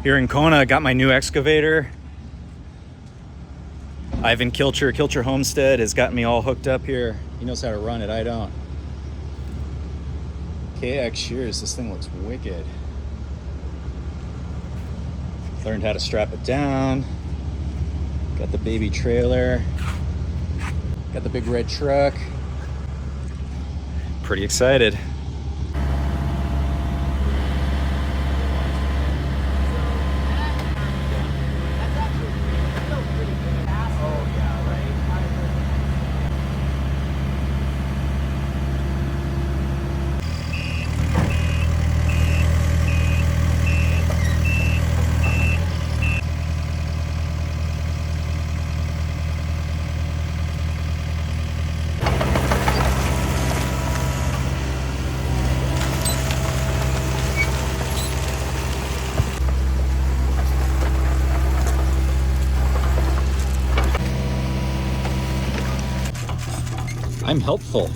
Here in Kona, got my new excavator. Eivin Kilcher Homestead has got me all hooked up here. He knows how to run it, I don't. KX shears, this thing looks wicked. Learned how to strap it down. Got the baby trailer. Got the big red truck. Pretty excited. I'm helpful.